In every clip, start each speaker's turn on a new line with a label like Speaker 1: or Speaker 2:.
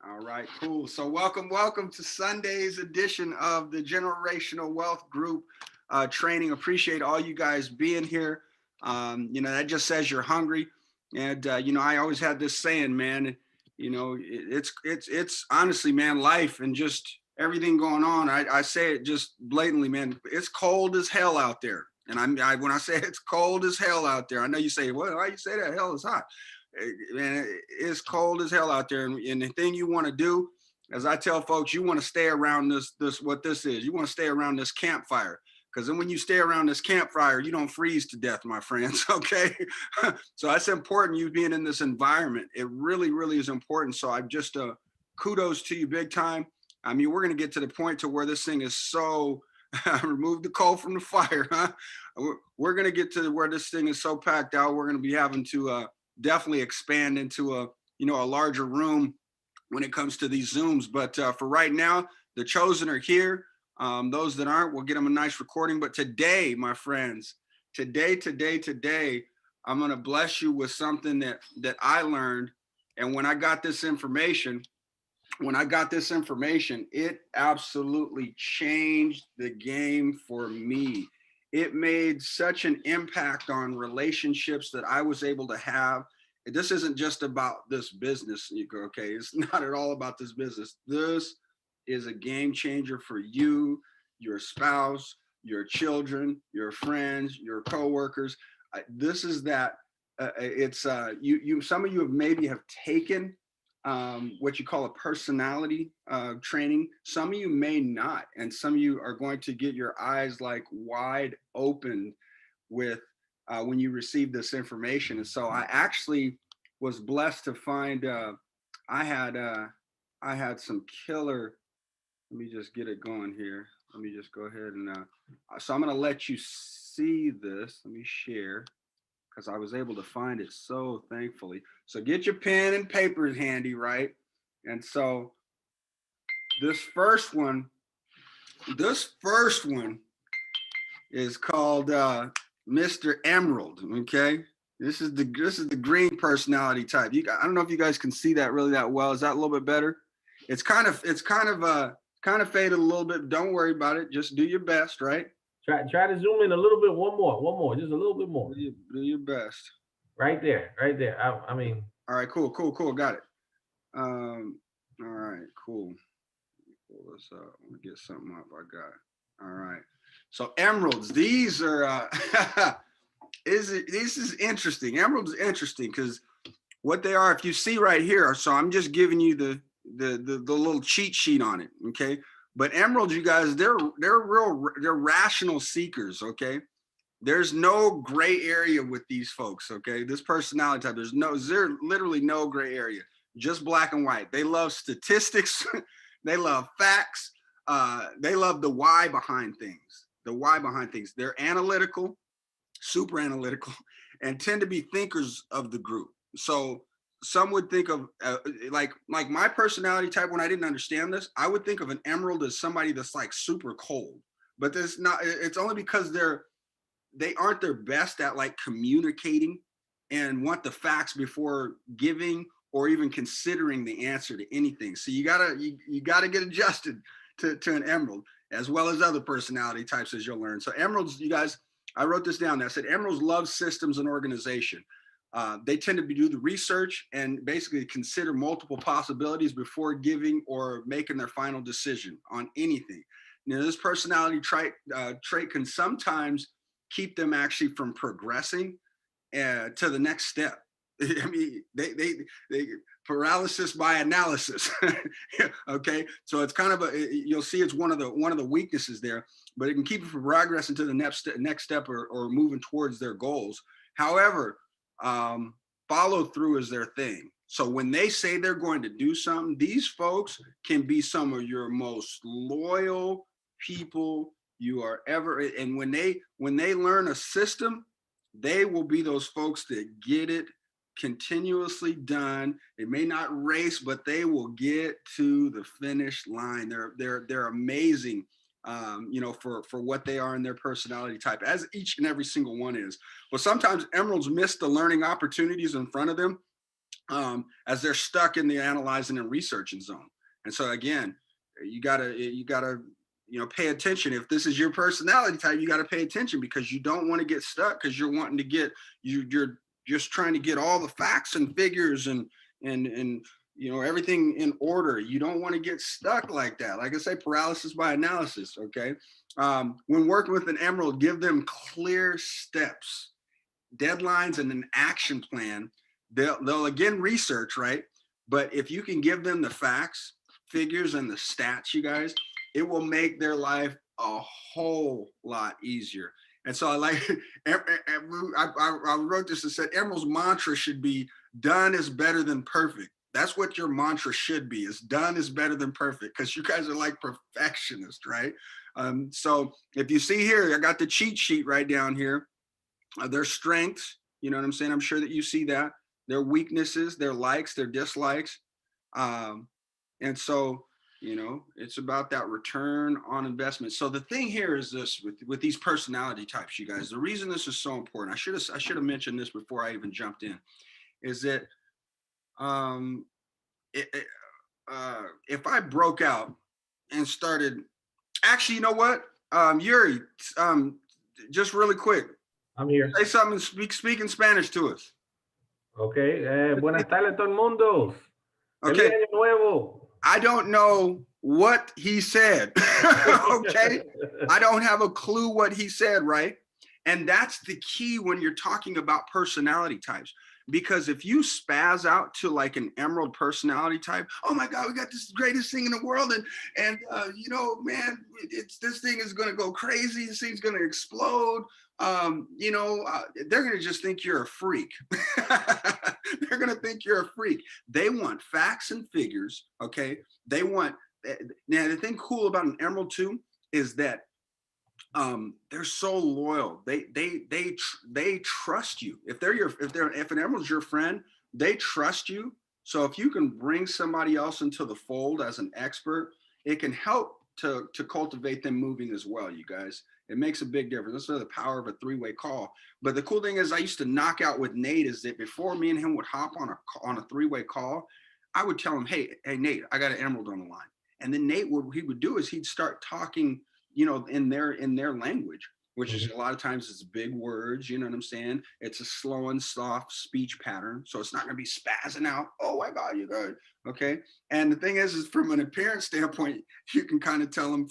Speaker 1: All right, cool. So welcome to Sunday's edition of the Generational Wealth Group training. Appreciate all you guys being here. That just says you're hungry. And I always had this saying, man. It's honestly, man, life and just everything going on. I say it just blatantly, man. It's cold as hell out there. And when I say it's cold as hell out there, I know you say, well, why you say that? Hell is hot. Man, it's cold as hell out there. And the thing you want to do, as I tell folks, you want to stay around what this is. You want to stay around this campfire. Because then when you stay around this campfire, you don't freeze to death, my friends, okay? So that's important, you being in this environment. It really, really is important. So I'm just kudos to you big time. I mean, we're going to get to the point to where this thing is so, remove the coal from the fire, huh? We're going to get to where this thing is so packed out, we're going to be having to definitely expand into a larger room when it comes to these Zooms. But for right now, the chosen are here. Those that aren't, we'll get them a nice recording. But today, my friends, today, I'm going to bless you with something that I learned. And when I got this information, it absolutely changed the game for me. It made such an impact on relationships that I was able to have. This isn't just about this business, okay? It's not at all about this business. This is a game changer for you, your spouse, your children, your friends, your coworkers. This is that. Some of you have maybe taken what you call a personality training. Some of you may not, and some of you are going to get your eyes like wide open with when you receive this information. And so I actually was blessed to find I had some killer. Let me just get it going here. Let me just go ahead and so I'm going to let you see this. Let me share because I was able to find it so thankfully. So get your pen and papers handy, right? And so this first one is called Mr. Emerald. Okay, this is the green personality type. I don't know if you guys can see that really that well. Is that a little bit better? It's kind of faded a little bit. Don't worry about it. Just do your best, right?
Speaker 2: Try to zoom in a little bit. One more, just a little bit more.
Speaker 1: Do your best.
Speaker 2: Right there. I mean.
Speaker 1: All right, cool. Got it. All right, cool. Pull this up. I'm gonna get something up. I got it. All right. So emeralds. These are. This is interesting. Emeralds is interesting because what they are. If you see right here, so I'm just giving you the little cheat sheet on it. Okay. But emeralds, you guys, they're rational seekers. Okay. There's no gray area with these folks. Okay. This personality type. There's literally no gray area. Just black and white. They love statistics. They love facts. They love the why behind things. They're analytical, super analytical, and tend to be thinkers of the group. So some would think of like my personality type. When I didn't understand this, I would think of an emerald as somebody that's like super cold. But that's not. It's only because they aren't their best at like communicating and want the facts before giving or even considering the answer to anything. So you gotta get adjusted to an emerald, as well as other personality types, as you'll learn. So emeralds, you guys, I wrote this down. I said emeralds love systems and organization. They tend to do the research and basically consider multiple possibilities before giving or making their final decision on anything. Now, this personality trait can sometimes keep them actually from progressing to the next step. I mean, they paralysis by analysis. Okay, so it's kind of you'll see it's one of the weaknesses there, but it can keep them from progressing to the next step or moving towards their goals. However, follow through is their thing. So when they say they're going to do something, these folks can be some of your most loyal people you are ever. And when they learn a system, they will be those folks that get it continuously done. They may not race, but they will get to the finish line. They're amazing, for what they are in their personality type, as each and every single one is. But sometimes emeralds miss the learning opportunities in front of them as they're stuck in the analyzing and researching zone. And so again, you gotta pay attention. If this is your personality type, you got to pay attention, because you don't want to get stuck, because you're wanting to get you're just trying to get all the facts and figures and everything in order. You don't want to get stuck like that. Like I say, paralysis by analysis. Okay. When working with an emerald, give them clear steps, deadlines, and an action plan. They'll again research, right? But if you can give them the facts, figures, and the stats, you guys, it will make their life a whole lot easier. And so I like, I wrote this and said, Emerald's mantra should be done is better than perfect. That's what your mantra should be, is done is better than perfect, because you guys are like perfectionists, right? So if you see here, I got the cheat sheet right down here. Their strengths, you know what I'm saying? I'm sure that you see that. Their weaknesses, their likes, their dislikes. And so, it's about that return on investment. So the thing here is this, with these personality types, you guys, the reason this is so important, I should have mentioned this before I even jumped in, is that if I broke out and started, actually, you know what, Yuri, just really quick,
Speaker 2: I'm here.
Speaker 1: say something, speak in Spanish to us.
Speaker 2: Okay. Buenas tardes, todo el mundo.
Speaker 1: Okay.
Speaker 2: Feliz año nuevo.
Speaker 1: I don't know what he said. Okay. I don't have a clue what he said, right? And that's the key when you're talking about personality types. Because if you spaz out to like an emerald personality type, oh my God, we got this greatest thing in the world, and man, this thing is going to go crazy. This thing's going to explode. They're going to just think you're a freak. They're going to think you're a freak. They want facts and figures. Okay. They want, now the thing cool about an emerald too is that they're so loyal. They trust you. If an emerald's your friend, they trust you. So if you can bring somebody else into the fold as an expert, it can help to cultivate them moving as well, you guys. It makes a big difference. That's the power of a three-way call. But the cool thing is, I used to knock out with Nate is that before me and him would hop on a three-way call, I would tell him, hey Nate, I got an emerald on the line. And then Nate, what he would do is he'd start talking, in their language, which is a lot of times it's big words, you know what I'm saying? It's a slow and soft speech pattern. So it's not going to be spazzing out. Oh my God, you're good. Okay. And the thing is from an appearance standpoint, you can kind of tell them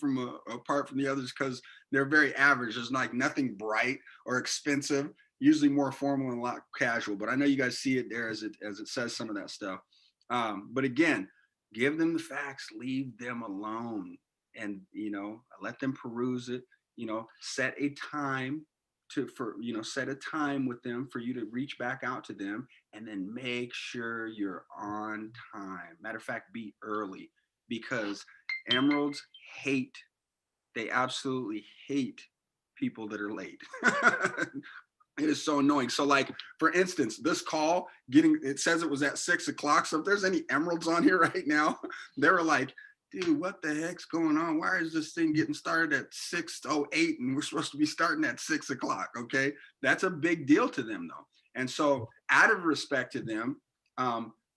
Speaker 1: apart from the others, because they're very average. There's like nothing bright or expensive, usually more formal and a lot casual. But I know you guys see it there as it says some of that stuff. But again, give them the facts, leave them alone. And let them peruse it. Set a time set a time with them for you to reach back out to them, and then make sure you're on time. Matter of fact, be early, because emeralds they absolutely hate people that are late. It is so annoying. So like, for instance, this call it says it was at 6 o'clock. So if there's any emeralds on here right now, they were like, dude, what the heck's going on? Why is this thing getting started at 6:08 and we're supposed to be starting at 6 o'clock? Okay. That's a big deal to them though. And so out of respect to them,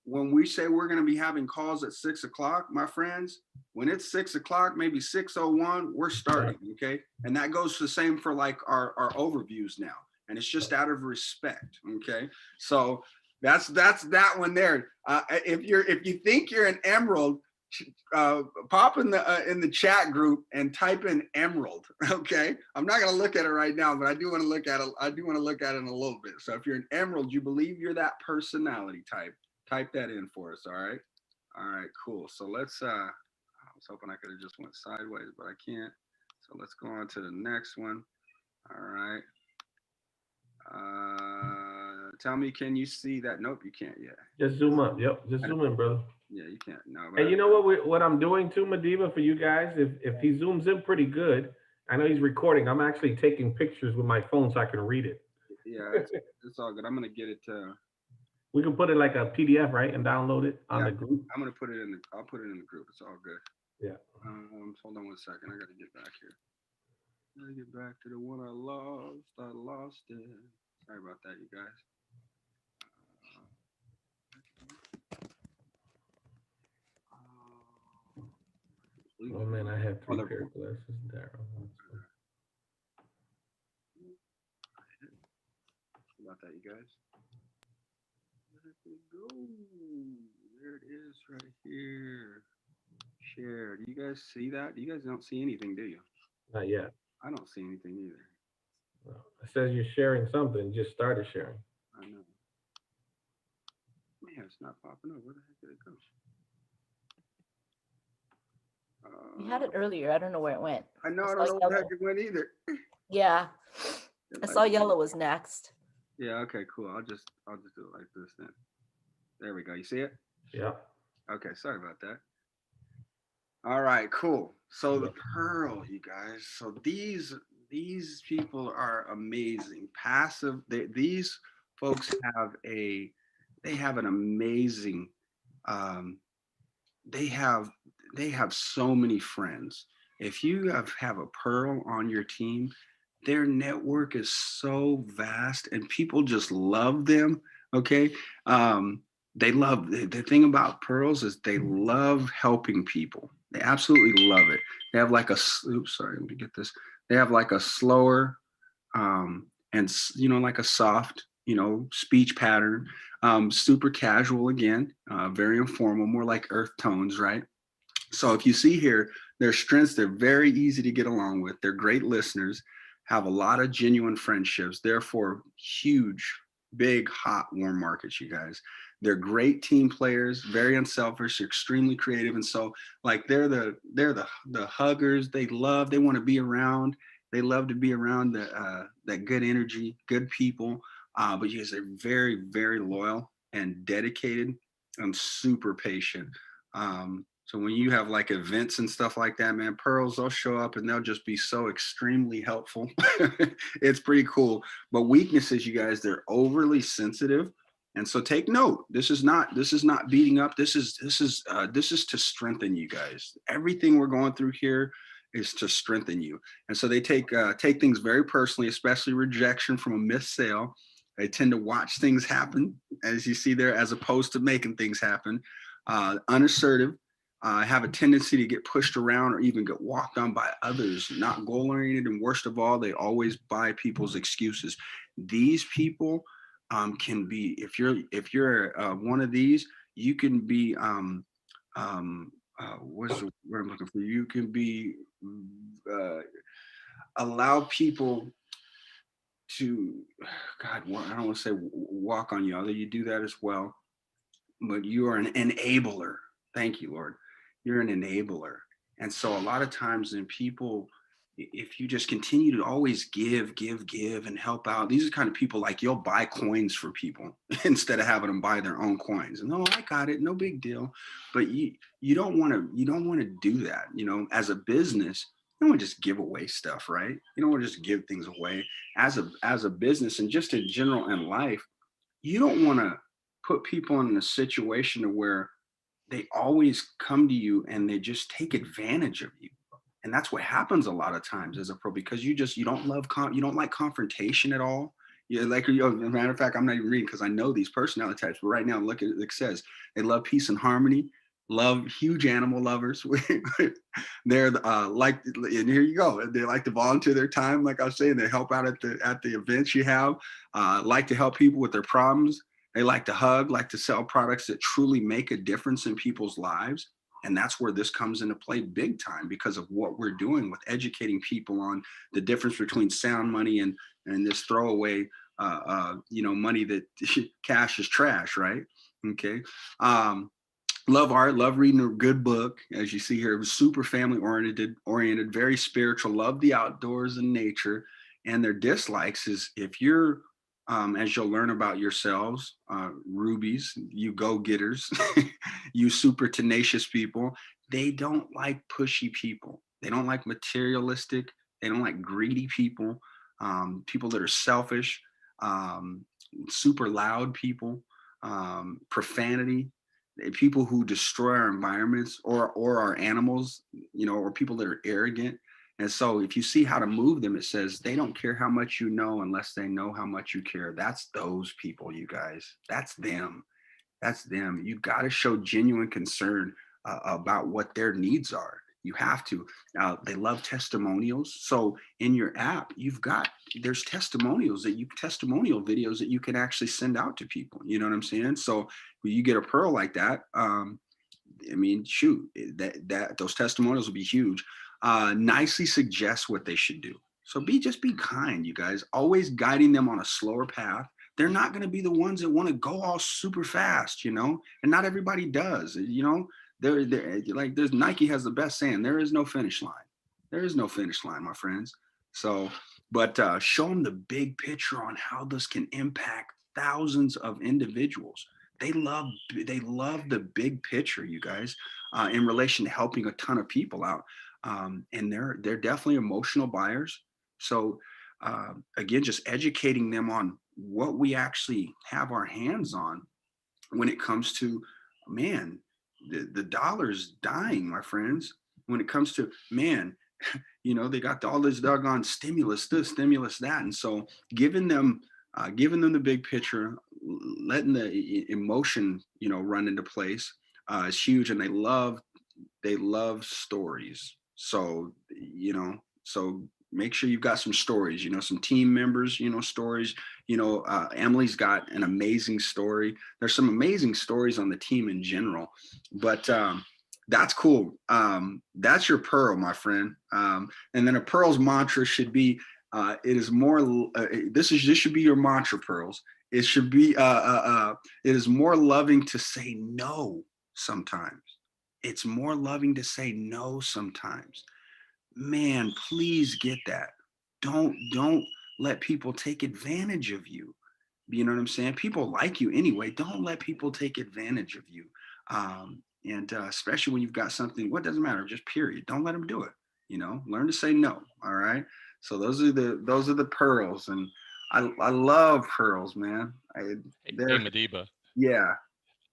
Speaker 1: when we say we're going to be having calls at 6 o'clock, my friends, when it's 6 o'clock, maybe 6:01, we're starting. Okay. And that goes the same for like our overviews now. And it's just out of respect. Okay. So that's that one there. If you think you're an emerald, pop in the chat group and type in emerald. Okay, I'm not going to look at it right now, but I do want to look at it. I do want to look at it in a little bit. So if you're an emerald, you believe you're that personality type, type that in for us. All right, cool. So let's I was hoping I could have just went sideways, but I can't. So let's go on to the next one. All right. Tell me, can you see that? Nope, you can't yet.
Speaker 2: Just zoom up. Yep, just zoom in, brother.
Speaker 1: Yeah, you can't. No.
Speaker 2: And you know what I'm doing too, Madiba, for you guys? If he zooms in pretty good, I know he's recording. I'm actually taking pictures with my phone so I can read it.
Speaker 1: Yeah, it's all good. I'm gonna get it.
Speaker 2: We can put it like a PDF, right, and download it on the group.
Speaker 1: I'm gonna put it in I'll put it in the group. It's all good.
Speaker 2: Yeah.
Speaker 1: Hold on 1 second. I gotta get back here. I gotta get back to the one I lost. I lost it. Sorry about that, you guys.
Speaker 2: Oh man, I have
Speaker 1: Oh,
Speaker 2: three pair of glasses, Daryl.
Speaker 1: about that, you guys. Where did it go? There it is, right here. Share. Do you guys see that? You guys don't see anything, do you?
Speaker 2: Not yet.
Speaker 1: I don't see anything either.
Speaker 2: No. It says you're sharing something. You just started sharing.
Speaker 1: I know. Man, it's not popping up. Where the heck did it go?
Speaker 3: We had it
Speaker 1: Uh,
Speaker 3: earlier. I don't know where it went.
Speaker 1: I know.
Speaker 3: I
Speaker 1: I
Speaker 3: saw
Speaker 1: don't know where the heck
Speaker 3: yellow.
Speaker 1: it went either.
Speaker 3: Yeah,
Speaker 1: It
Speaker 3: I
Speaker 1: like,
Speaker 3: saw yellow was next.
Speaker 1: yeah. Okay. Cool. I'll just do it like this then. There we go. You see it?
Speaker 2: Yeah.
Speaker 1: Okay. Sorry about that. All right. Cool. So the
Speaker 2: Yeah.
Speaker 1: pearl, you guys. So these people are amazing. Passive. These folks have a they have an amazing um, they have they have so many friends. If you have a pearl on your team, their network is so vast and people just love them. Okay. They love the thing about pearls is they love helping people. They absolutely love it. They have like oops, sorry, let me get this. They have like a slower and like a soft speech pattern, super casual again, very informal, more like earth tones, right? So if you see here, their strengths, they're very easy to get along with. They're great listeners, have a lot of genuine friendships, therefore huge, big, hot, warm markets, you guys. They're great team players, very unselfish, extremely creative. And so like they're the huggers. They want to be around. They love to be around that good energy, good people. But you guys are very, very loyal and dedicated and super patient. So when you have like events and stuff like that, man, pearls, they'll show up and they'll just be so extremely helpful. It's pretty cool. But weaknesses, you guys, they're overly sensitive. And so take note. This is not beating up. This is to strengthen you guys. Everything we're going through here is to strengthen you. And so they take things very personally, especially rejection from a missed sale. They tend to watch things happen, as you see there, as opposed to making things happen. Unassertive, have a tendency to get pushed around or even get walked on by others, not goal oriented, and worst of all, they always buy people's excuses. These people can be, if you're one of these, you can be what's the word I'm looking for? You can be uh, allow people to, God, I don't want to say walk on you, although you do that as well, but you are an enabler. Thank you, Lord. You're an enabler. And so a lot of times in people, if you just continue to always give, and help out, these are kind of people like you'll buy coins for people instead of having them buy their own coins. And oh, I got it, no big deal. But you don't want to do that. As a business, you don't want to just give away stuff, right? You don't want to just give things away. As a business and just in general in life, you don't want to put people in a situation where they always come to you and they just take advantage of you. And that's what happens a lot of times as a pro, because you don't you don't like confrontation at all. Yeah, like as a matter of fact, I'm not even reading because I know these personality types. But right now, look at it says they love peace and harmony, love huge animal lovers. They're like, and here you go. They like to volunteer their time, like I was saying. They help out at the events you have. Like to help people with their problems. They like to hug, like to sell products that truly make a difference in people's lives. And that's where this comes into play big time because of what we're doing with educating people on the difference between sound money and this throwaway, money that cash is trash, right? Okay. Love art, love reading a good book, as you see here. It was super family oriented, very spiritual, love the outdoors and nature. And their dislikes is if you're, as you'll learn about yourselves, rubies, you go-getters, you super tenacious people, they don't like pushy people. They don't like materialistic. They don't like greedy people, people that are selfish, um, super loud people, profanity, people who destroy our environments or our animals, or people that are arrogant. And so if you see how to move them, it says they don't care how much you know unless they know how much you care. That's those people, you guys. That's them. That's them. You got to show genuine concern about what their needs are. You have to. They love testimonials. So in your app, there's testimonial videos that you can actually send out to people. You know what I'm saying? So when you get a pearl like that, I mean, shoot, those testimonials will be huge. Nicely suggest what they should do. So just be kind, you guys. Always guiding them on a slower path. They're not going to be the ones that want to go all super fast, you know, and not everybody does, you know. They're like, there's Nike has the best saying, there is no finish line. There is no finish line, my friends. So, but show them the big picture on how this can impact thousands of individuals. They love the big picture, you guys, in relation to helping a ton of people out. And they're definitely emotional buyers. So again, just educating them on what we actually have our hands on when it comes to, man, the dollar's dying, my friends. When it comes to, man, you know, they got all this doggone stimulus this, stimulus that. And so giving them the big picture, letting the emotion, you know, run into place is huge. And they love stories. So, you know, so make sure you've got some stories, you know, some team members, you know, stories, you know, Emily's got an amazing story. There's some amazing stories on the team in general, but that's cool. That's your pearl, my friend. And then a pearl's mantra should be, it is more, this should be your mantra, pearls. It should be, it is more loving to say no sometimes. It's more loving to say no sometimes. Man, please get that. Don't let people take advantage of you. You know what I'm saying? People like you anyway. Don't let people take advantage of you. And especially when you've got something, what doesn't matter, just period. Don't let them do it. You know, learn to say no. All right. So those are the pearls, and I love pearls, man.
Speaker 4: Hey,
Speaker 1: They're
Speaker 4: Madiba,
Speaker 1: yeah.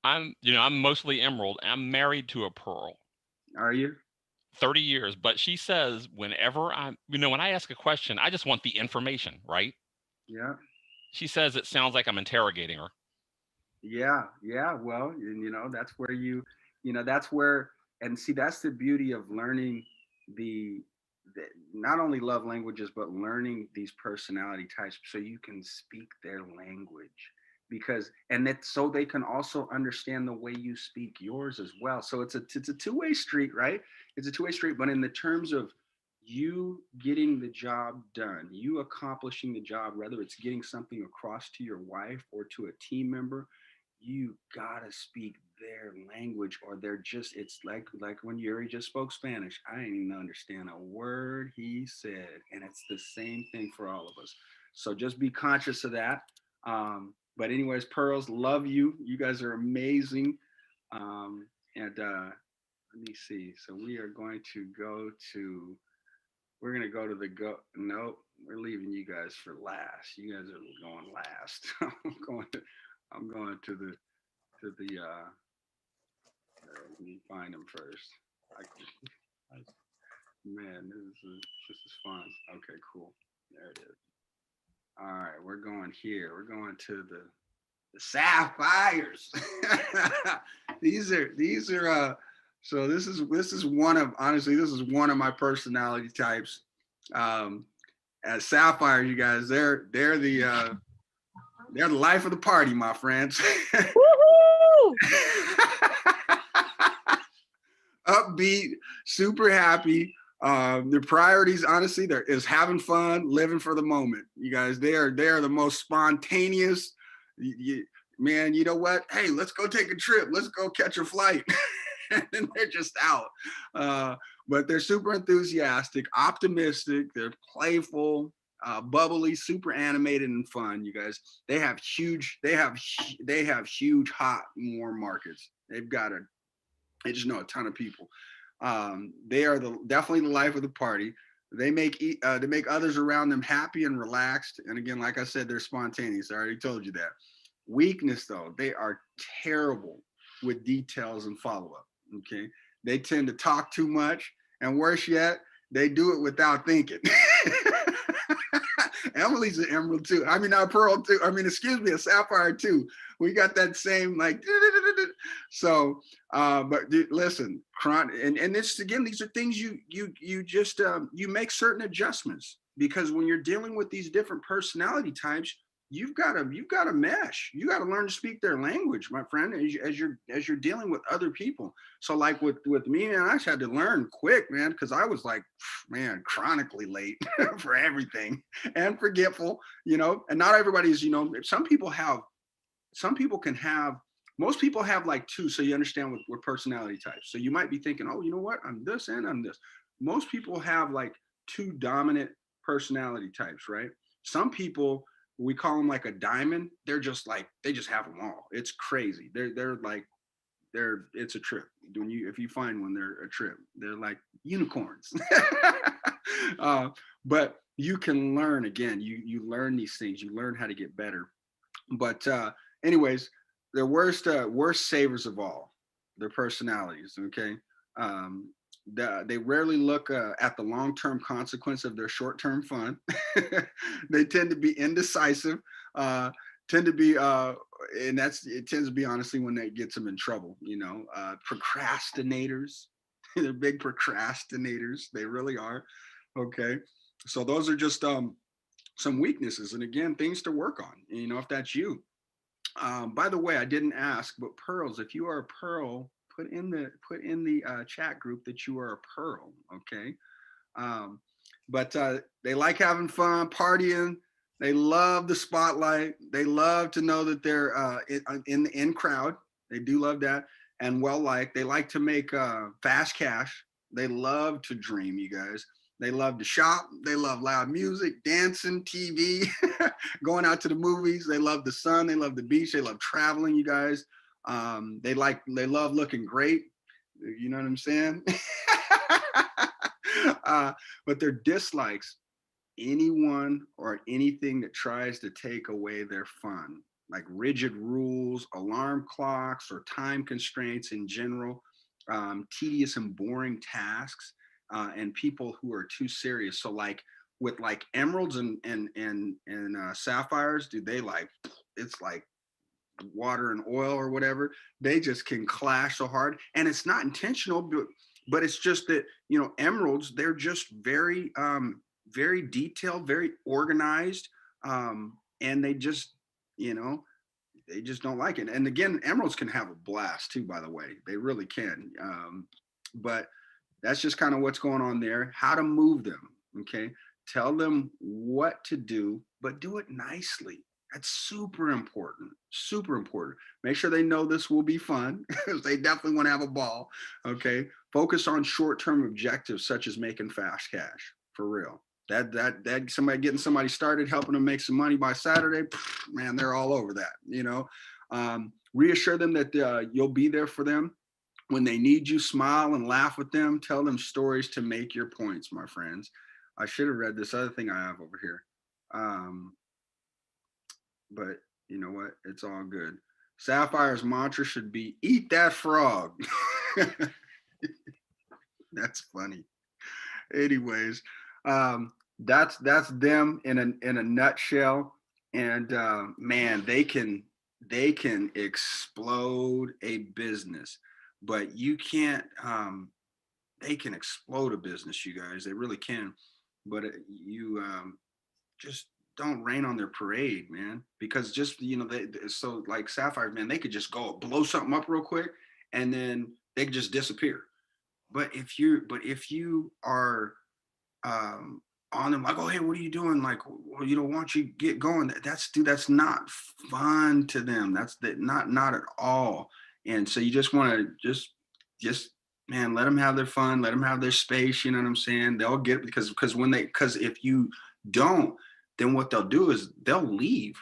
Speaker 4: I'm mostly emerald. I'm married to a pearl.
Speaker 1: Are you?
Speaker 4: 30 years, but she says whenever when I ask a question, I just want the information, right?
Speaker 1: Yeah.
Speaker 4: She says it sounds like I'm interrogating her.
Speaker 1: Yeah, yeah. Well, you know, that's where that's where, and see, that's the beauty of learning the, not only love languages, but learning these personality types so you can speak their language. Because, and that so they can also understand the way you speak yours as well. So it's a two-way street, right? It's a two-way street, but in the terms of you getting the job done, you accomplishing the job, whether it's getting something across to your wife or to a team member, you gotta speak their language, or they're just, it's like when Yuri just spoke Spanish. I didn't even understand a word he said. And it's the same thing for all of us. So just be conscious of that. But anyways, pearls, love you. You guys are amazing. And let me see. So we are going to go to, we're going to go to nope, we're leaving you guys for last. You guys are going last. I'm going to the, let me find them first. Man, this is fun. Okay, cool. There it is. All right, we're going here. We're going to the sapphires. these are so this is one of, honestly, this is one of my personality types. As sapphires, you guys, they're the life of the party, my friends.
Speaker 3: Woohoo!
Speaker 1: Upbeat, super happy. Their priorities, honestly, is having fun, living for the moment. You guys, they are the most spontaneous. Man, you know what? Hey, let's go take a trip. Let's go catch a flight. And they're just out. But they're super enthusiastic, optimistic. They're playful, bubbly, super animated and fun. You guys, they have huge hot, warm markets. They just know a ton of people. They are definitely the life of the party. They make others around them happy and relaxed. And again, like I said, they're spontaneous. I already told you that. Weakness, though, they are terrible with details and follow-up. Okay, they tend to talk too much, and worse yet, they do it without thinking. Emily's an emerald too. I mean, a pearl too. I mean, excuse me, a sapphire too. We got that same like. So, but dude, listen, and this again, these are things you just you make certain adjustments, because when you're dealing with these different personality types, you've got to mesh. You got to learn to speak their language, my friend, as you're dealing with other people. So like with me, man, I just had to learn quick, man, because I was like, man, chronically late for everything and forgetful, and not everybody's, most people have like two. So you understand with personality types. So you might be thinking, oh, you know what? I'm this and I'm this. Most people have like two dominant personality types, right? Some people, we call them like a diamond. They're just like, they just have them all. It's crazy. It's a trip. If you find one, they're a trip. They're like unicorns. But you can learn, again, you learn these things, you learn how to get better. But anyways, the worst savers of all, their personalities, okay? They rarely look at the long-term consequence of their short-term fun. They tend to be indecisive, tend to be, and it tends to be honestly when that gets them in trouble, procrastinators. They're big procrastinators. They really are. Okay. So those are just some weaknesses, and again, things to work on, if that's you. By the way, I didn't ask, but pearls, if you are a pearl, put in the chat group that you are a pearl, okay? But they like having fun, partying. They love the spotlight. They love to know that they're in the in crowd. They do love that, and well-liked. They like to make fast cash. They love to dream, you guys. They love to shop. They love loud music, dancing, TV, going out to the movies. They love the sun. They love the beach. They love traveling, you guys. They love looking great. You know what I'm saying? But their dislikes, anyone or anything that tries to take away their fun, like rigid rules, alarm clocks, or time constraints in general, tedious and boring tasks, and people who are too serious. So like with like emeralds and sapphires, dude, it's like water and oil or whatever. They just can clash so hard, and it's not intentional, but it's just that, emeralds, they're just very very detailed, very organized, and they just don't like it. And again, emeralds can have a blast too, by the way. They really can. But that's just kind of what's going on there. How to move them, okay? Tell them what to do, but do it nicely. That's super important, super important. Make sure they know this will be fun, because they definitely want to have a ball, okay? Focus on short-term objectives, such as making fast cash, for real. That somebody getting somebody started, helping them make some money by Saturday, man, they're all over that, Reassure them that you'll be there for them when they need you. Smile and laugh with them. Tell them stories to make your points, my friends. I should have read this other thing I have over here. But you know what? It's all good. Sapphire's mantra should be, eat that frog. That's funny. Anyways, that's them in a nutshell. And man, they can explode a business, but you can't. They can explode a business, you guys. They really can. But you just don't rain on their parade, man. Because just so like Sapphire, man, they could just go blow something up real quick, and then they could just disappear. But if you are on them, like, oh, hey, what are you doing? Like, well, why don't you get going? That's not fun to them. That's not at all. And so you just want to just man, let them have their fun, let them have their space. You know what I'm saying? They'll get, because if you don't, then what they'll do is they'll leave,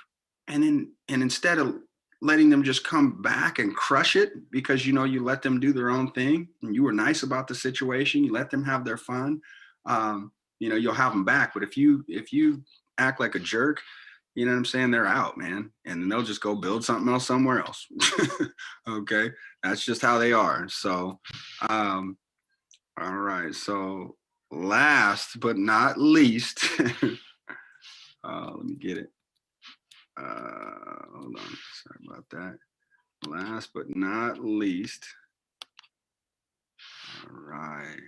Speaker 1: and instead of letting them just come back and crush it, because you let them do their own thing and you were nice about the situation, you let them have their fun, you'll have them back. But if you act like a jerk, you know what I'm saying, they're out, man, and then they'll just go build something else somewhere else. Okay, that's just how they are. So all right, so last but not least, Let me get it. Hold on. Sorry about that. Last but not least. All right.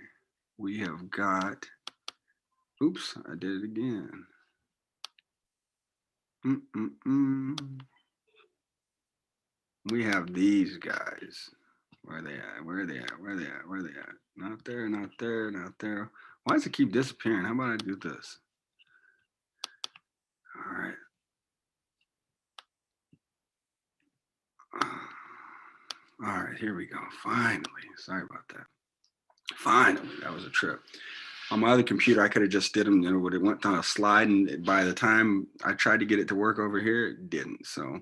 Speaker 1: We have got, oops, I did it again. We have these guys. Where are they at? Where are they at? Where are they at? Where are they at? Not there, not there, not there. Why does it keep disappearing? How about I do this? All right. All right, here we go. Finally. Sorry about that. Finally, that was a trip. On my other computer, I could have just did them, you know, but it went on a slide, and by the time I tried to get it to work over here, it didn't. So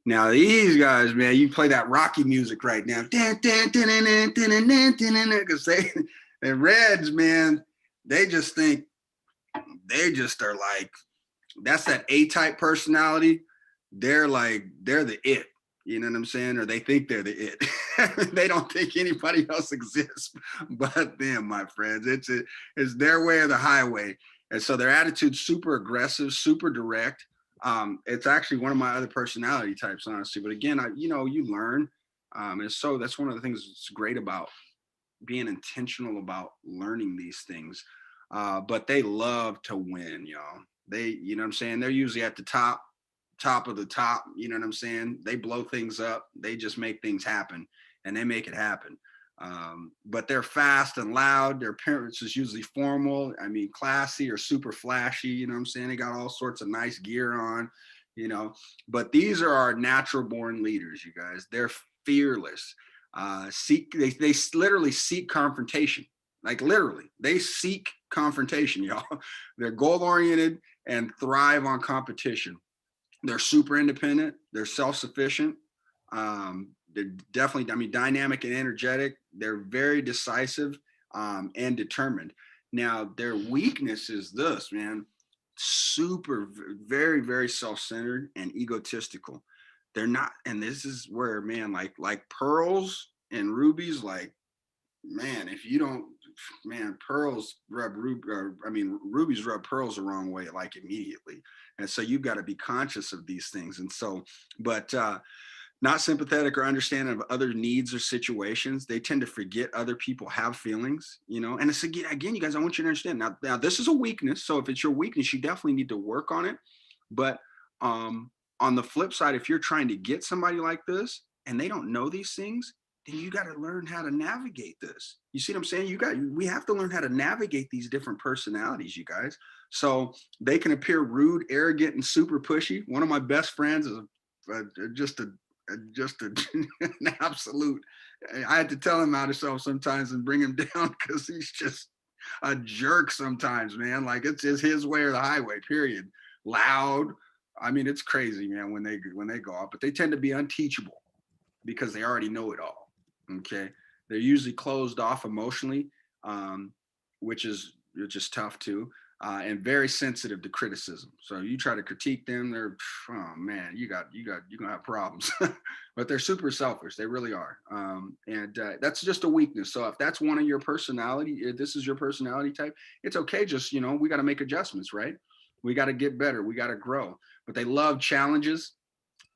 Speaker 1: now these guys, man, you play that Rocky music right now. Because the Reds, man, they just think they just are like, that's that A-type personality. They're like, they're the it. You know what I'm saying? Or they think they're the it. They don't think anybody else exists but them, my friends. It's their way or the highway. And so their attitude's super aggressive, super direct. It's actually one of my other personality types, honestly. But again, you learn. And so that's one of the things that's great about being intentional about learning these things. But they love to win, y'all. They, you know what I'm saying? They're usually at the top of the top, you know what I'm saying? They blow things up. They just make things happen, and they make it happen. But they're fast and loud. Their appearance is usually formal. I mean, classy or super flashy, you know what I'm saying? They got all sorts of nice gear on, you know, but these are our natural born leaders, you guys. They're fearless. They literally seek confrontation. Like literally, they seek confrontation, y'all. They're goal oriented and thrive on competition. They're super independent. They're self-sufficient. They're definitely, I mean, dynamic and energetic. They're very decisive and determined. Now, their weakness is this, man, super, very, very self-centered and egotistical. They're not, and this is where, man, like pearls and rubies, like, man, if you don't, man, pearls rub rubies rub pearls the wrong way, like immediately. And so you've got to be conscious of these things. And so, but not sympathetic or understanding of other needs or situations. They tend to forget other people have feelings, you know. And it's again, you guys, I want you to understand now this is a weakness. So if it's your weakness, you definitely need to work on it. But on the flip side, if you're trying to get somebody like this and they don't know these things, then you got to learn how to navigate this. You see what I'm saying? We have to learn how to navigate these different personalities, you guys. So they can appear rude, arrogant, and super pushy. One of my best friends is just an absolute. I had to tell him out himself sometimes and bring him down because he's just a jerk sometimes, man. Like it's just his way or the highway. Period. Loud. I mean, it's crazy, man. When they go out, but they tend to be unteachable because they already know it all. Okay, they're usually closed off emotionally, which is tough too, and very sensitive to criticism. So you try to critique them, they're, oh man, you're gonna have problems. But they're super selfish. They really are, and that's just a weakness. So if that's one of your personality, if this is your personality type, it's okay. Just we got to make adjustments, right? We got to get better. We got to grow. But they love challenges.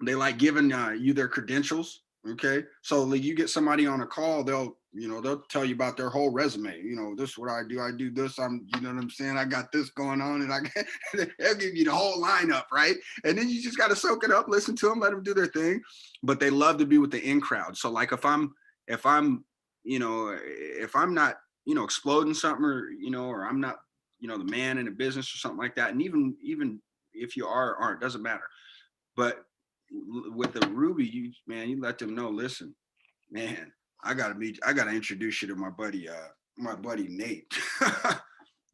Speaker 1: They like giving you their credentials. Okay, so like you get somebody on a call, they'll tell you about their whole resume. This is what I do. I do this. You know what I'm saying? I got this going on, and they'll give you the whole lineup, right? And then you just got to soak it up, listen to them, let them do their thing. But they love to be with the in crowd. So like if I'm not exploding something, or I'm not the man in a business or something like that, and even if you aren't, doesn't matter. But with the Ruby, you let them know, listen, man, I gotta introduce you to my buddy Nate.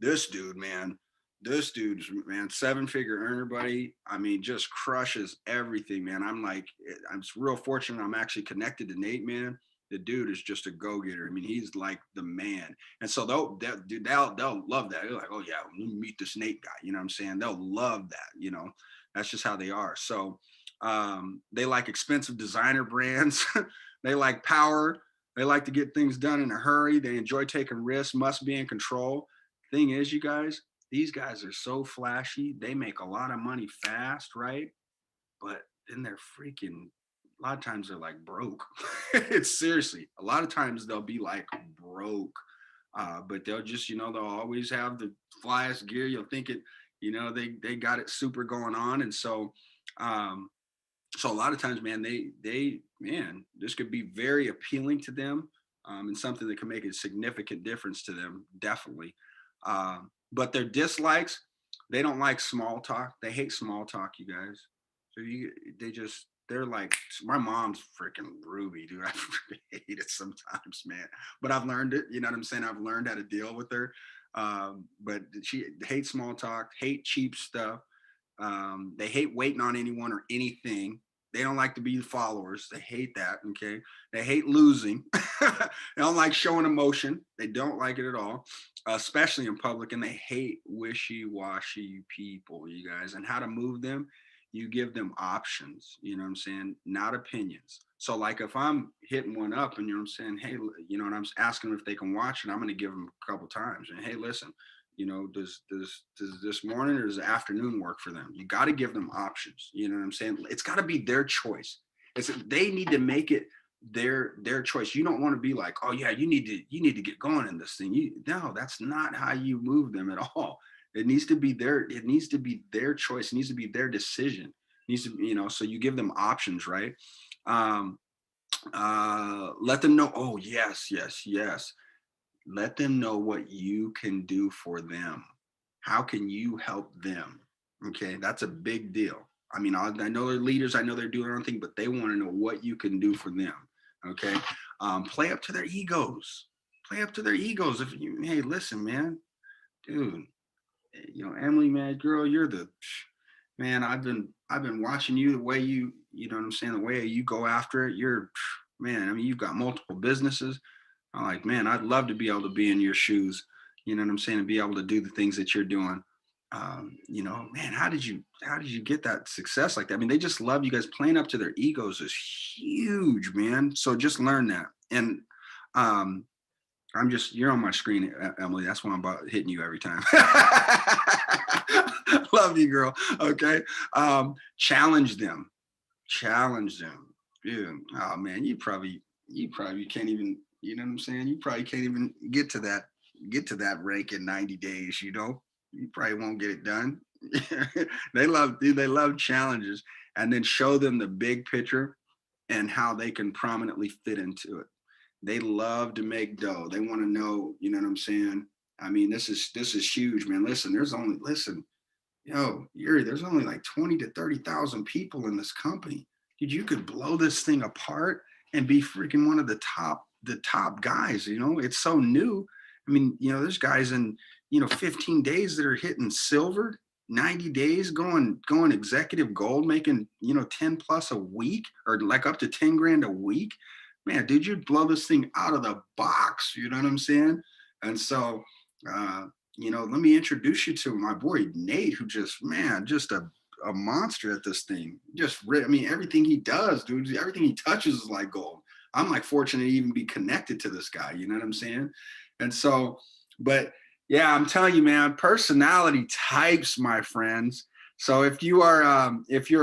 Speaker 1: This dude's 7-figure earner, buddy. I mean, just crushes everything, man. I'm real fortunate. I'm actually connected to Nate, man. The dude is just a go-getter. I mean, he's like the man. And so they'll love that. They're like, oh yeah, let me meet this Nate guy. You know what I'm saying? They'll love that. That's just how they are. So they like expensive designer brands. They like power. They like to get things done in a hurry. They enjoy taking risks, must be in control. Thing is, you guys, these guys are so flashy. They make a lot of money fast, right? But then they're freaking, a lot of times they're like broke. It's seriously, a lot of times they'll be like broke. But they'll just, they'll always have the flyest gear. You'll think it, they got it super going on. And so, so a lot of times, man, this could be very appealing to them, and something that can make a significant difference to them, definitely. But their dislikes, they don't like small talk. They hate small talk, you guys. So they're like, my mom's freaking Ruby, dude. I hate it sometimes, man. But I've learned it. You know what I'm saying? I've learned how to deal with her. But she hates small talk, hate cheap stuff. They hate waiting on anyone or anything. They don't like to be followers. They hate that. Okay. They hate losing. They don't like showing emotion. They don't like it at all, especially in public. And they hate wishy-washy people, you guys. And how to move them, you give them options, you know what I'm saying? Not opinions. So like if I'm hitting one up and I'm saying, hey, and I'm asking them if they can watch it, I'm going to give them a couple times. And hey, listen, does this morning or does the afternoon work for them? You got to give them options. You know what I'm saying? It's got to be their choice. They need to make it their choice. You don't want to be like, oh yeah, you need to get going in this thing. No, that's not how you move them at all. It needs to be their choice. It needs to be their decision. It needs to, so you give them options, right? Let them know, oh yes. Let them know what you can do for them. How can you help them? Okay, that's a big deal. I mean, I know they're leaders. I know they're doing their own thing, but they want to know what you can do for them. Okay, play up to their egos. Play up to their egos. Hey, listen, man, dude, Emily, man, girl, you're the man. I've been watching you, the way you know what I'm saying, the way you go after it. You're, man. I mean, you've got multiple businesses. I'm like, man, I'd love to be able to be in your shoes, you know what I'm saying, and be able to do the things that you're doing. Man, how did you get that success like that? I mean, they just love you guys. Playing up to their egos is huge, man. So just learn that. And you're on my screen, Emily. That's why I'm about hitting you every time. Love you, girl. Okay. Challenge them. Dude, oh man, you probably can't even, you know what I'm saying? You probably can't even get to that rank in 90 days, you probably won't get it done. They love challenges, and then show them the big picture and how they can prominently fit into it. They love to make dough. They want to know, you know what I'm saying? I mean, this is huge, man. Listen, there's only like 20 to 30,000 people in this company. Dude, you could blow this thing apart and be freaking one of the top guys. It's so new. I mean, there's guys in 15 days that are hitting silver, 90 days going executive gold, making 10 plus a week, or like up to 10 grand a week. Man, dude, you'd blow this thing out of the box. You know what I'm saying? And so let me introduce you to my boy Nate, who just a monster at this thing. Everything he does, dude, everything he touches is like gold. I'm like fortunate to even be connected to this guy. You know what I'm saying? And so, but yeah, I'm telling you, man, personality types, my friends. So if you're a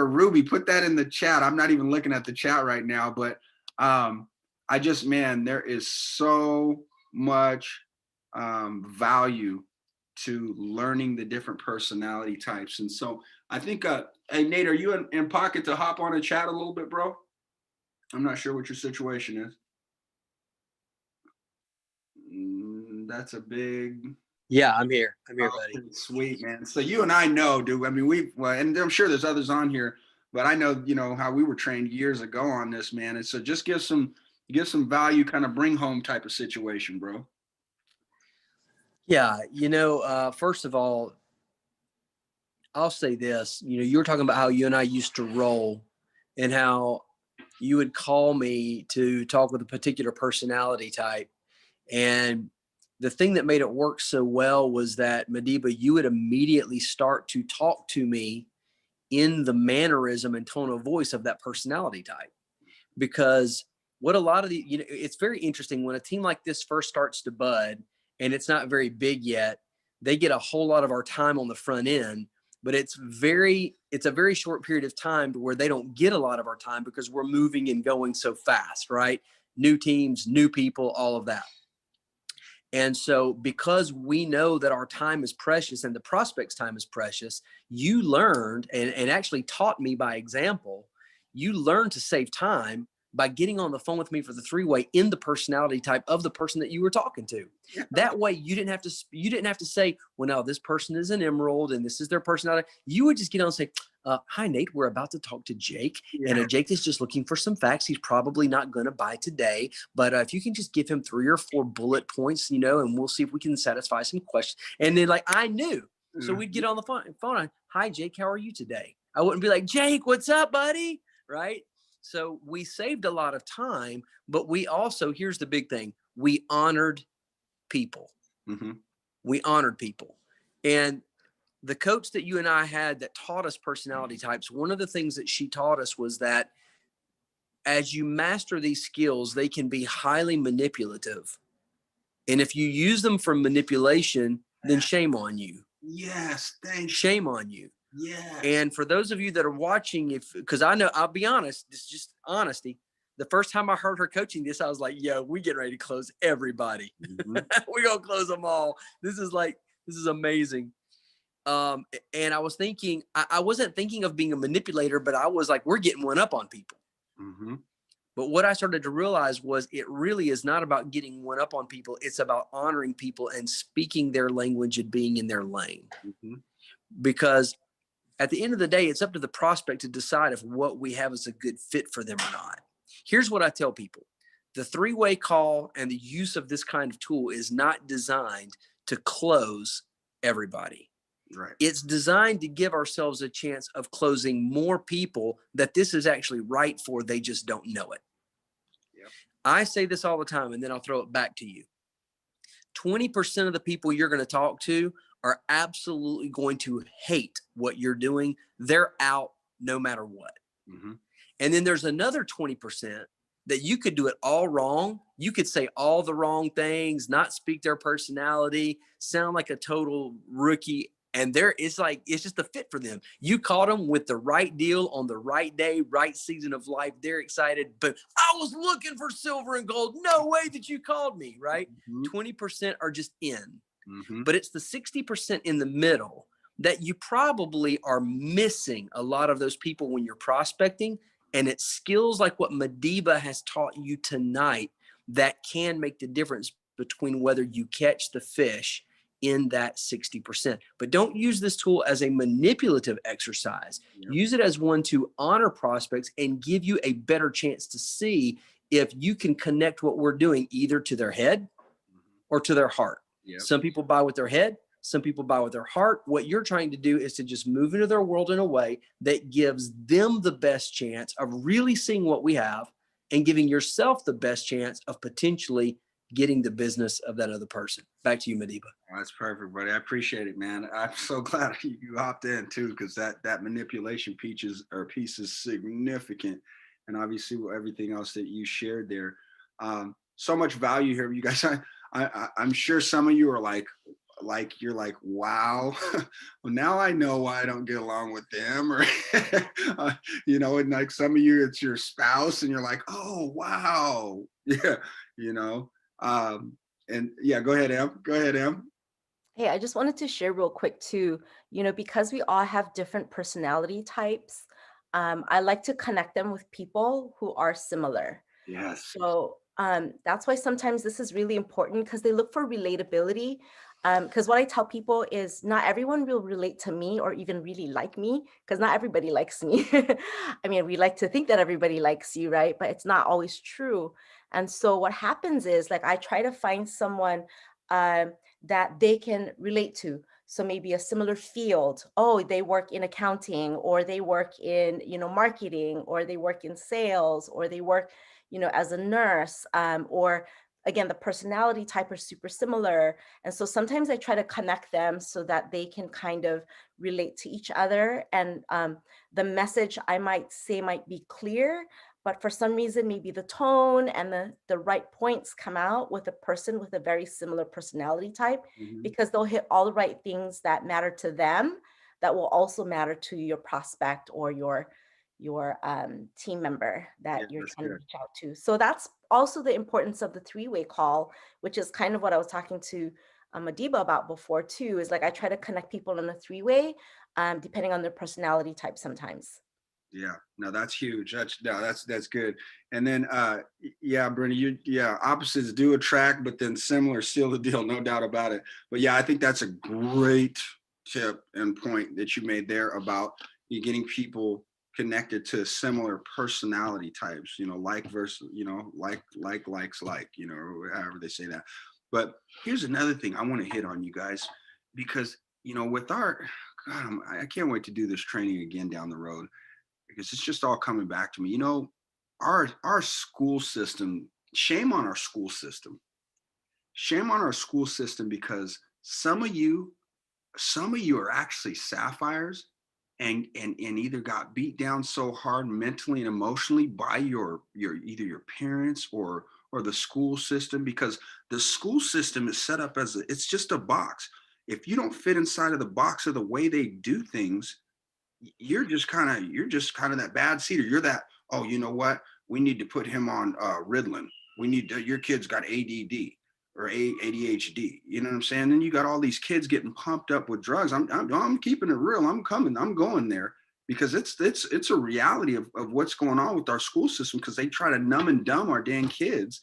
Speaker 1: Ruby, put that in the chat. I'm not even looking at the chat right now, but there is so much value to learning the different personality types. And so I think, hey, Nate, are you in pocket to hop on a chat a little bit, bro? I'm not sure what your situation is. That's a big...
Speaker 5: Yeah, I'm here, buddy.
Speaker 1: Sweet, man. So you and I know, dude. I mean, and I'm sure there's others on here, but I know, how we were trained years ago on this, man. And so just give some value, kind of bring home type of situation, bro.
Speaker 5: Yeah. First of all, I'll say this, you were talking about how you and I used to roll and how you would call me to talk with a particular personality type. And the thing that made it work so well was that, Madiba, you would immediately start to talk to me in the mannerism and tone of voice of that personality type. Because what a lot of it's very interesting when a team like this first starts to bud and it's not very big yet, they get a whole lot of our time on the front end, but it's a very short period of time to where they don't get a lot of our time because we're moving and going so fast, right? New teams, new people, all of that. And so because we know that our time is precious and the prospect's time is precious, you learned and actually taught me by example, you learned to save time by getting on the phone with me for the three-way in the personality type of the person that you were talking to. That way you didn't have to say, well, now this person is an emerald and this is their personality. You would just get on and say, hi, Nate, we're about to talk to Jake.
Speaker 1: Yeah.
Speaker 5: And Jake is just looking for some facts. He's probably not going to buy today, but if you can just give him 3 or 4 bullet points, you know, and we'll see if we can satisfy some questions. And then like, I knew. So we'd get on the phone. Hi, Jake, how are you today? I wouldn't be like, Jake, what's up, buddy? Right? So we saved a lot of time, but we also, here's the big thing. We honored people.
Speaker 1: Mm-hmm.
Speaker 5: We honored people. And the coach that you and I had that taught us personality types, one of the things that she taught us was that as you master these skills, they can be highly manipulative. And if you use them for manipulation, then shame on you.
Speaker 1: Yes, thanks.
Speaker 5: Shame on you.
Speaker 1: Yeah.
Speaker 5: And for those of you that are watching, because I know, I'll be honest, this is just honesty. The first time I heard her coaching this, I was like, yo, we get ready to close everybody.
Speaker 1: Mm-hmm.
Speaker 5: We're going to close them all. This is amazing. And I was thinking, I wasn't thinking of being a manipulator, but I was like, we're getting one up on people.
Speaker 1: Mm-hmm.
Speaker 5: But what I started to realize was it really is not about getting one up on people. It's about honoring people and speaking their language and being in their lane.
Speaker 1: Mm-hmm.
Speaker 5: Because at the end of the day, it's up to the prospect to decide if what we have is a good fit for them or not. Here's what I tell people. The three-way call and the use of this kind of tool is not designed to close everybody.
Speaker 1: Right.
Speaker 5: It's designed to give ourselves a chance of closing more people that this is actually right for. They just don't know it.
Speaker 1: Yep.
Speaker 5: I say this all the time, and then I'll throw it back to you. 20% of the people you're going to talk to are absolutely going to hate what you're doing. They're out no matter what.
Speaker 1: Mm-hmm.
Speaker 5: And then there's another 20% that you could do it all wrong. You could say all the wrong things, not speak their personality, sound like a total rookie. And it's just a fit for them. You caught them with the right deal on the right day, right season of life. They're excited, but I was looking for silver and gold. No way that you called me, right?
Speaker 1: Mm-hmm.
Speaker 5: 20% are just in.
Speaker 1: Mm-hmm.
Speaker 5: But it's the 60% in the middle that you probably are missing a lot of those people when you're prospecting. And it's skills like what Madiba has taught you tonight that can make the difference between whether you catch the fish in that 60%. But don't use this tool as a manipulative exercise.
Speaker 1: Yep.
Speaker 5: Use it as one to honor prospects and give you a better chance to see if you can connect what we're doing either to their head or to their heart.
Speaker 1: Yep.
Speaker 5: Some people buy with their head. Some people buy with their heart. What you're trying to do is to just move into their world in a way that gives them the best chance of really seeing what we have and giving yourself the best chance of potentially getting the business of that other person. Back to you, Madiba.
Speaker 1: Oh, that's perfect, buddy. I appreciate it, man. I'm so glad you hopped in too, because that manipulation piece is significant, and obviously everything else that you shared there. So much value here, you guys. I'm sure some of you are like you're like, wow. Well, now I know why I don't get along with them, or and like some of you, it's your spouse, and you're like, oh wow, yeah, and yeah, go ahead, Em.
Speaker 3: Hey, I just wanted to share real quick too, because we all have different personality types, I like to connect them with people who are similar.
Speaker 1: Yes.
Speaker 3: So that's why sometimes this is really important, because they look for relatability. Because what I tell people is not everyone will relate to me or even really like me, because not everybody likes me. I mean, we like to think that everybody likes you, right? But it's not always true. And so what happens is, like, I try to find someone that they can relate to. So maybe a similar field. Oh, they work in accounting, or they work in, marketing, or they work in sales, or they work, as a nurse, or again, the personality type are super similar. And so sometimes I try to connect them so that they can kind of relate to each other. And the message I might say might be clear, but for some reason, maybe the tone and the right points come out with a person with a very similar personality type,
Speaker 1: Mhm.
Speaker 3: because they'll hit all the right things that matter to them that will also matter to your prospect or your team member
Speaker 1: Yeah,
Speaker 3: that you're
Speaker 1: that's
Speaker 3: trying to
Speaker 1: good.
Speaker 3: reach out to. So that's also the importance of the three-way call, which is kind of what I was talking to Madiba about before too, is like I try to connect people in a three-way, depending on their personality type sometimes.
Speaker 1: Yeah, no, that's huge. That's good. And then yeah, Brittany, yeah, opposites do attract, but then similar seal the deal, no doubt about it. But yeah, I think that's a great tip and point that you made there about you getting people connected to similar personality types, like versus, likes like, or however they say that. But here's another thing I want to hit on, you guys, because with our God, I can't wait to do this training again down the road, because it's just all coming back to me. Our school system, shame on our school system. Shame on our school system, because some of you are actually sapphires, and either got beat down so hard mentally and emotionally by your either your parents or the school system, because the school system is set up as it's just a box. If you don't fit inside of the box of the way they do things, you're just kind of that bad seeder. You're that, oh, you know what? We need to put him on Ritalin. Your kid's got ADD or ADHD. You know what I'm saying? Then you got all these kids getting pumped up with drugs. I'm keeping it real. I'm going there, because it's a reality of what's going on with our school system, because they try to numb and dumb our dang kids,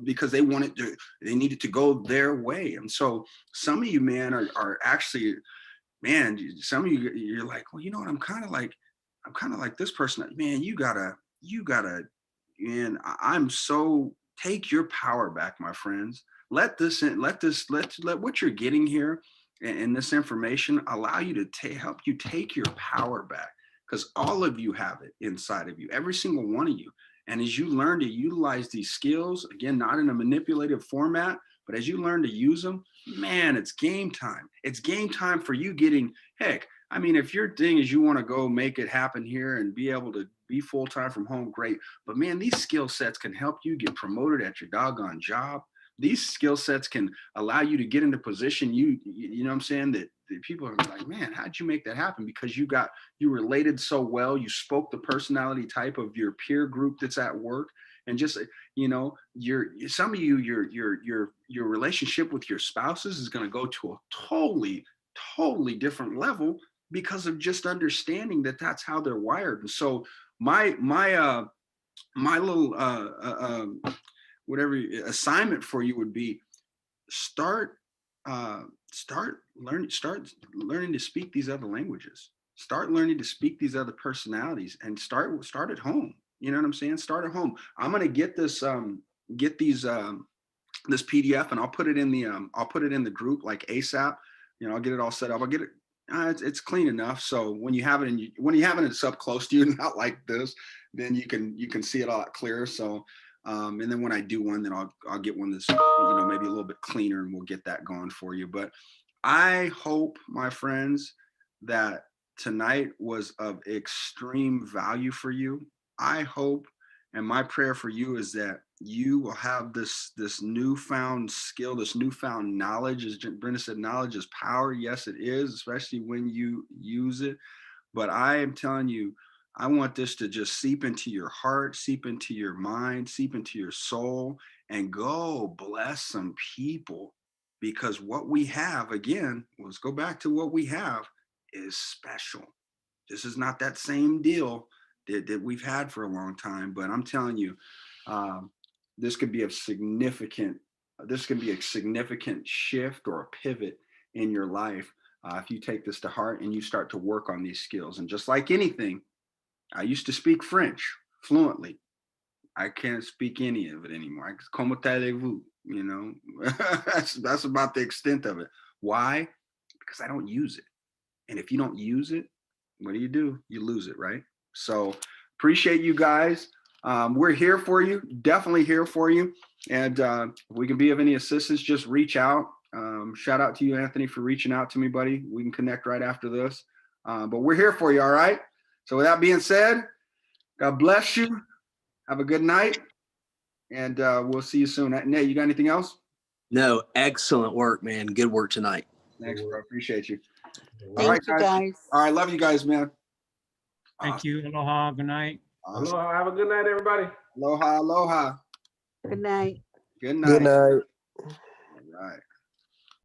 Speaker 1: because they need it to go their way. And so some of you, man, are actually, man, some of you, you're like, well, you know what? I'm kind of like this person. Man, you gotta, man, I'm so, take your power back, my friends. Let this in, let what you're getting here and this information allow you to help you take your power back, because all of you have it inside of you, every single one of you. And as you learn to utilize these skills, again, not in a manipulative format, but as you learn to use them, man, it's game time. It's game time for you getting, heck, I mean, if your thing is you want to go make it happen here and be able to be full-time from home, great. But man, these skill sets can help you get promoted at your doggone job. These skill sets can allow you to get into position, you know what I'm saying, that people are like, man, how'd you make that happen? Because you related so well, you spoke the personality type of your peer group that's at work. And just, some of you, your relationship with your spouses is going to go to a totally different level, because of just understanding that that's how they're wired. And so my little whatever assignment for you would be, start start learning to speak these other languages. Start learning to speak these other personalities, and start at home. You know what I'm saying? Start at home. I'm gonna get this this PDF, and I'll put it in the group like ASAP. I'll get it all set up. I'll get it. It's clean enough, so when you have it when you have it up close to you, not like this, then you can see it a lot clearer. So and then when I do one, then I'll get one that's maybe a little bit cleaner, and we'll get that going for you. But I hope, my friends, that tonight was of extreme value for you. I hope, and my prayer for you is that you will have this newfound skill, this newfound knowledge. As Brenda said, knowledge is power. Yes, it is, especially when you use it. But I am telling you, I want this to just seep into your heart, seep into your mind, seep into your soul, and go bless some people. Because what we have, again, let's go back to what we have, is special. This is not that same deal that we've had for a long time. But I'm telling you, um, this could be a significant shift or a pivot in your life, if you take this to heart and you start to work on these skills. And just like anything, I used to speak French fluently. I can't speak any of it anymore. Comment allez-vous? That's about the extent of it. Why? Because I don't use it. And if you don't use it, what do? You lose it, right? So appreciate you guys. We're here for you, definitely here for you. And if we can be of any assistance, just reach out. Shout out to you, Anthony, for reaching out to me, buddy. We can connect right after this. But we're here for you, all right? So with that being said, God bless you. Have a good night. And we'll see you soon. Nate, you got anything else?
Speaker 5: No, excellent work, man. Good work tonight.
Speaker 1: Thanks, bro. Appreciate you. All
Speaker 6: Thank
Speaker 1: right,
Speaker 6: you, guys.
Speaker 1: All right, love you guys, man.
Speaker 7: Thank you. Aloha. Good night.
Speaker 1: Awesome.
Speaker 2: Aloha. Have a good night, everybody.
Speaker 1: Aloha, aloha.
Speaker 6: Good night.
Speaker 1: Good night.
Speaker 8: Good night.
Speaker 1: All right.